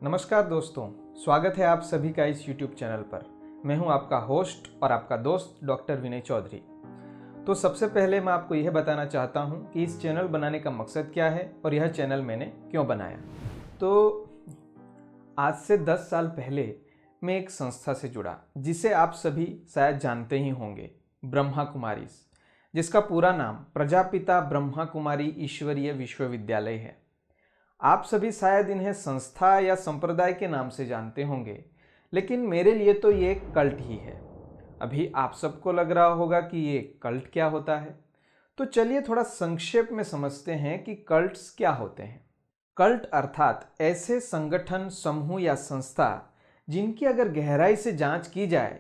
नमस्कार दोस्तों, स्वागत है आप सभी का इस YouTube चैनल पर। मैं हूं आपका होस्ट और आपका दोस्त डॉक्टर विनय चौधरी। तो सबसे पहले मैं आपको यह बताना चाहता हूं कि इस चैनल बनाने का मकसद क्या है और यह चैनल मैंने क्यों बनाया। तो आज से 10 साल पहले मैं एक संस्था से जुड़ा जिसे आप सभी शायद जानते ही होंगे, ब्रह्मा कुमारीज, जिसका पूरा नाम प्रजापिता ब्रह्मा कुमारी ईश्वरीय विश्वविद्यालय है। आप सभी शायद इन्हें संस्था या संप्रदाय के नाम से जानते होंगे, लेकिन मेरे लिए तो ये एक कल्ट ही है। अभी आप सबको लग रहा होगा कि ये कल्ट क्या होता है, तो चलिए थोड़ा संक्षेप में समझते हैं कि कल्ट्स क्या होते हैं। कल्ट अर्थात ऐसे संगठन, समूह या संस्था जिनकी अगर गहराई से जांच की जाए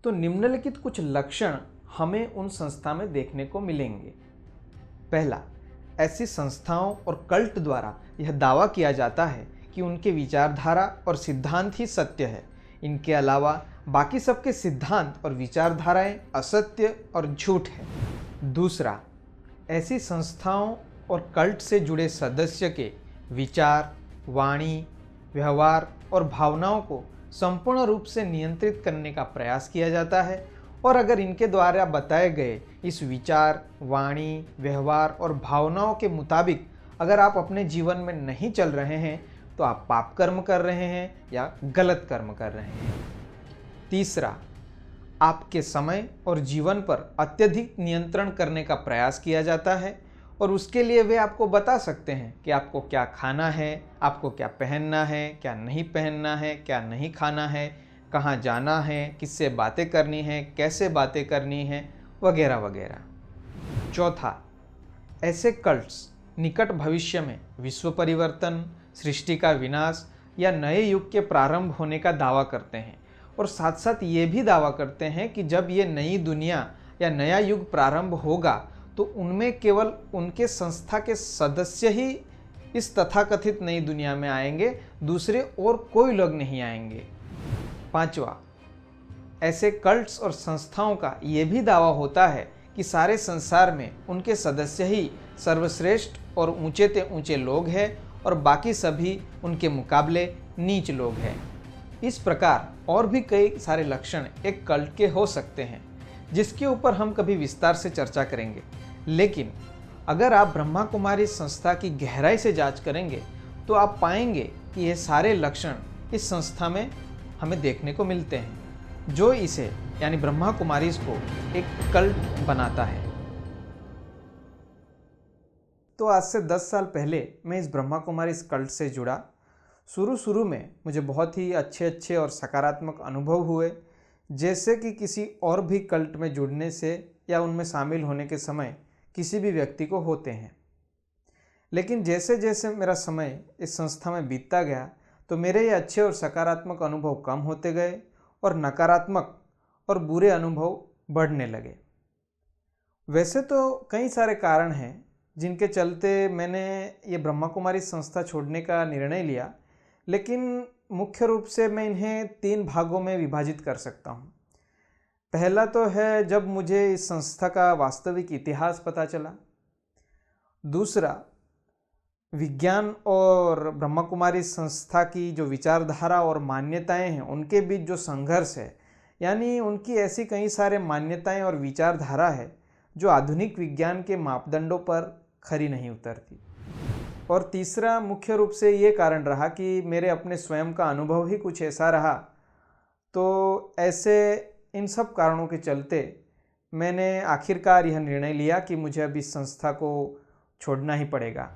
तो निम्नलिखित कुछ लक्षण हमें उन संस्था में देखने को मिलेंगे। पहला, ऐसी संस्थाओं और कल्ट द्वारा यह दावा किया जाता है कि उनके विचारधारा और सिद्धांत ही सत्य है। इनके अलावा बाकी सबके सिद्धांत और विचारधाराएं असत्य और झूठ है। दूसरा, ऐसी संस्थाओं और कल्ट से जुड़े सदस्य के विचार, वाणी, व्यवहार और भावनाओं को संपूर्ण रूप से नियंत्रित करने का प्रयास किया जाता है और अगर इनके द्वारा बताए गए इस विचार, वाणी, व्यवहार और भावनाओं के मुताबिक अगर आप अपने जीवन में नहीं चल रहे हैं तो आप पाप कर्म कर रहे हैं या गलत कर्म कर रहे हैं। तीसरा, आपके समय और जीवन पर अत्यधिक नियंत्रण करने का प्रयास किया जाता है और उसके लिए वे आपको बता सकते हैं कि आपको क्या खाना है, आपको क्या पहनना है, क्या नहीं पहनना है, क्या नहीं खाना है, कहाँ जाना है, किससे बातें करनी है, कैसे बातें करनी है, वगैरह वगैरह। चौथा, ऐसे कल्ट्स निकट भविष्य में विश्व परिवर्तन, सृष्टि का विनाश या नए युग के प्रारंभ होने का दावा करते हैं और साथ साथ ये भी दावा करते हैं कि जब ये नई दुनिया या नया युग प्रारंभ होगा तो उनमें केवल उनके संस्था के सदस्य ही इस तथाकथित नई दुनिया में आएंगे, दूसरे और कोई लोग नहीं आएंगे। पांचवा, ऐसे कल्ट्स और संस्थाओं का ये भी दावा होता है कि सारे संसार में उनके सदस्य ही सर्वश्रेष्ठ और ऊंचे ते ऊंचे लोग हैं और बाकी सभी उनके मुकाबले नीच लोग हैं। इस प्रकार और भी कई सारे लक्षण एक कल्ट के हो सकते हैं जिसके ऊपर हम कभी विस्तार से चर्चा करेंगे। लेकिन अगर आप ब्रह्मा कुमारी संस्था की गहराई से जांच करेंगे तो आप पाएंगे कि ये सारे लक्षण इस संस्था में हमें देखने को मिलते हैं, जो इसे यानी ब्रह्मा कुमारीज को एक कल्ट बनाता है। तो आज से 10 साल पहले मैं इस ब्रह्मा कुमारीज कल्ट से जुड़ा। शुरू में मुझे बहुत ही अच्छे और सकारात्मक अनुभव हुए, जैसे कि किसी और भी कल्ट में जुड़ने से या उनमें शामिल होने के समय किसी भी व्यक्ति को होते हैं। लेकिन जैसे जैसे मेरा समय इस संस्था में बीतता गया तो मेरे ये अच्छे और सकारात्मक अनुभव कम होते गए और नकारात्मक और बुरे अनुभव बढ़ने लगे। वैसे तो कई सारे कारण हैं जिनके चलते मैंने ये ब्रह्मा कुमारी संस्था छोड़ने का निर्णय लिया, लेकिन मुख्य रूप से मैं इन्हें 3 भागों में विभाजित कर सकता हूँ। पहला तो है जब मुझे इस संस्था का वास्तविक इतिहास पता चला। दूसरा, विज्ञान और ब्रह्मा कुमारी संस्था की जो विचारधारा और मान्यताएं हैं उनके बीच जो संघर्ष है, यानी उनकी ऐसी कई सारे मान्यताएं और विचारधारा है जो आधुनिक विज्ञान के मापदंडों पर खरी नहीं उतरती। और तीसरा मुख्य रूप से ये कारण रहा कि मेरे अपने स्वयं का अनुभव ही कुछ ऐसा रहा। तो ऐसे इन सब कारणों के चलते मैंने आखिरकार यह निर्णय लिया कि मुझे अब इस संस्था को छोड़ना ही पड़ेगा।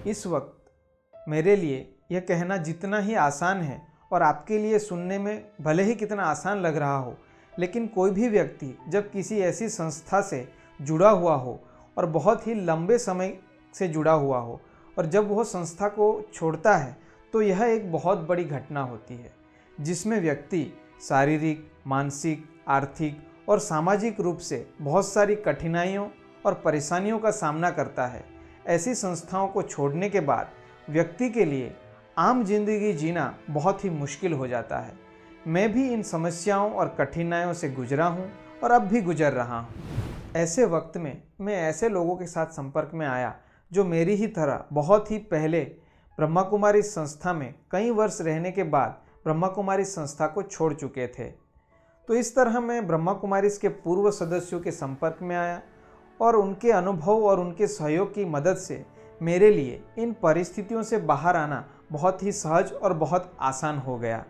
इस वक्त मेरे लिए यह कहना जितना ही आसान है और आपके लिए सुनने में भले ही कितना आसान लग रहा हो, लेकिन कोई भी व्यक्ति जब किसी ऐसी संस्था से जुड़ा हुआ हो और बहुत ही लंबे समय से जुड़ा हुआ हो और जब वह संस्था को छोड़ता है तो यह एक बहुत बड़ी घटना होती है जिसमें व्यक्ति शारीरिक, मानसिक, आर्थिक और सामाजिक रूप से बहुत सारी कठिनाइयों और परेशानियों का सामना करता है। ऐसी संस्थाओं को छोड़ने के बाद व्यक्ति के लिए आम जिंदगी जीना बहुत ही मुश्किल हो जाता है। मैं भी इन समस्याओं और कठिनाइयों से गुजरा हूँ और अब भी गुजर रहा हूँ। ऐसे वक्त में मैं ऐसे लोगों के साथ संपर्क में आया जो मेरी ही तरह बहुत ही पहले ब्रह्मा कुमारी संस्था में कई वर्ष रहने के बाद ब्रह्मा कुमारी संस्था को छोड़ चुके थे। तो इस तरह मैं ब्रह्मा कुमारीज के पूर्व सदस्यों के संपर्क में आया और उनके अनुभव और उनके सहयोग की मदद से मेरे लिए इन परिस्थितियों से बाहर आना बहुत ही सहज और बहुत आसान हो गया।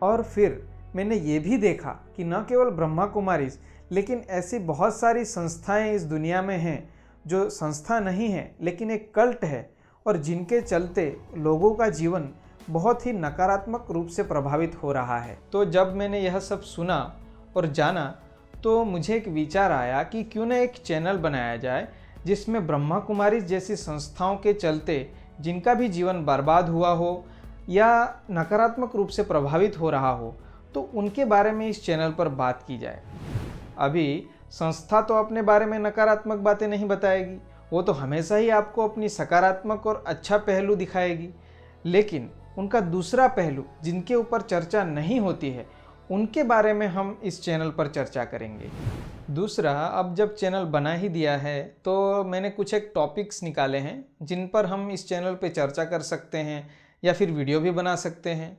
और फिर मैंने ये भी देखा कि न केवल ब्रह्मा कुमारीज लेकिन ऐसी बहुत सारी संस्थाएं इस दुनिया में हैं जो संस्था नहीं है लेकिन एक कल्ट है और जिनके चलते लोगों का जीवन बहुत ही नकारात्मक रूप से प्रभावित हो रहा है। तो जब मैंने यह सब सुना और जाना तो मुझे एक विचार आया कि क्यों न एक चैनल बनाया जाए जिसमें ब्रह्मा कुमारी जैसी संस्थाओं के चलते जिनका भी जीवन बर्बाद हुआ हो या नकारात्मक रूप से प्रभावित हो रहा हो तो उनके बारे में इस चैनल पर बात की जाए। अभी संस्था तो अपने बारे में नकारात्मक बातें नहीं बताएगी, वो तो हमेशा ही आपको अपनी सकारात्मक और अच्छा पहलू दिखाएगी, लेकिन उनका दूसरा पहलू जिनके ऊपर चर्चा नहीं होती है उनके बारे में हम इस चैनल पर चर्चा करेंगे। दूसरा, अब जब चैनल बना ही दिया है तो मैंने कुछ एक टॉपिक्स निकाले हैं जिन पर हम इस चैनल पे चर्चा कर सकते हैं या फिर वीडियो भी बना सकते हैं।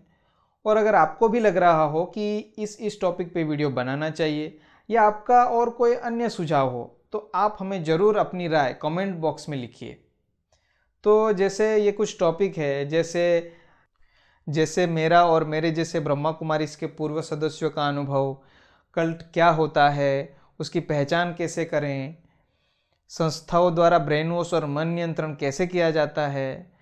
और अगर आपको भी लग रहा हो कि इस टॉपिक पे वीडियो बनाना चाहिए या आपका और कोई अन्य सुझाव हो तो आप हमें ज़रूर अपनी राय कमेंट बॉक्स में लिखिए। तो जैसे ये कुछ टॉपिक है, जैसे मेरा और मेरे जैसे ब्रह्मा कुमारीज के पूर्व सदस्यों का अनुभव, कल्ट क्या होता है, उसकी पहचान कैसे करें, संस्थाओं द्वारा ब्रेन वॉश और मन नियंत्रण कैसे किया जाता है,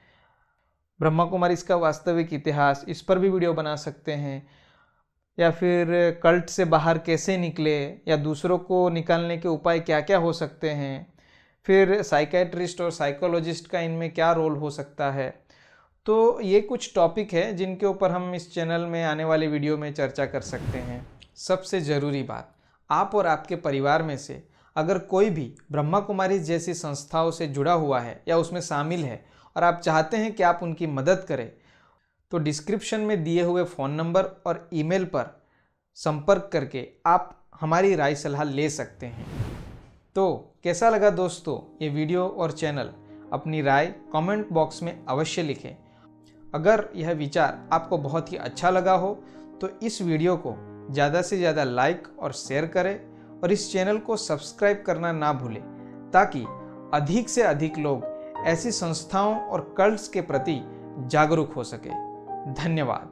ब्रह्मा कुमारीज का वास्तविक इतिहास, इस पर भी वीडियो बना सकते हैं, या फिर कल्ट से बाहर कैसे निकले या दूसरों को निकालने के उपाय क्या क्या हो सकते हैं, फिर साइकेट्रिस्ट और साइकोलॉजिस्ट का इनमें क्या रोल हो सकता है। तो ये कुछ टॉपिक है जिनके ऊपर हम इस चैनल में आने वाले वीडियो में चर्चा कर सकते हैं। सबसे ज़रूरी बात, आप और आपके परिवार में से अगर कोई भी ब्रह्मा कुमारीज जैसी संस्थाओं से जुड़ा हुआ है या उसमें शामिल है और आप चाहते हैं कि आप उनकी मदद करें तो डिस्क्रिप्शन में दिए हुए फ़ोन नंबर और ईमेल पर संपर्क करके आप हमारी राय सलाह ले सकते हैं। तो कैसा लगा दोस्तों ये वीडियो और चैनल? अपनी राय कमेंट बॉक्स में अवश्य लिखें। अगर यह विचार आपको बहुत ही अच्छा लगा हो तो इस वीडियो को ज़्यादा से ज़्यादा लाइक और शेयर करें और इस चैनल को सब्सक्राइब करना ना भूलें ताकि अधिक से अधिक लोग ऐसी संस्थाओं और कल्ट्स के प्रति जागरूक हो सके। धन्यवाद।